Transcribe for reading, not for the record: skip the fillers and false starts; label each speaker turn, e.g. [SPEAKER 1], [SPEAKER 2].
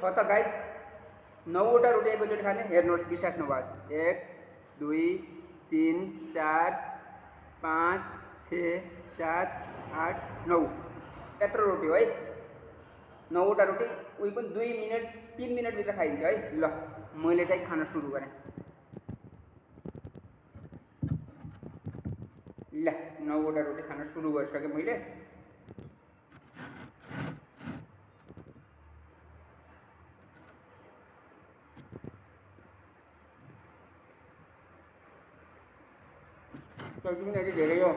[SPEAKER 1] छ त गाइज 9वटा रोटी एकैचोटि खाने। हेर्नुहोस् विश्वास नभएछ 1 2 3 4 5 6 7 8 9 यत्रो रोटी हो है। 9वटा रोटी उही पनि 2 मिनट 3 मिनटभित्र खाइन्छ है। ल मैले चाहिँ खान सुरु गरेँ। ल 9वटा रोटी खान सुरु गरिसकेँ मैले। सब्जी पनि अलि धेरै हो।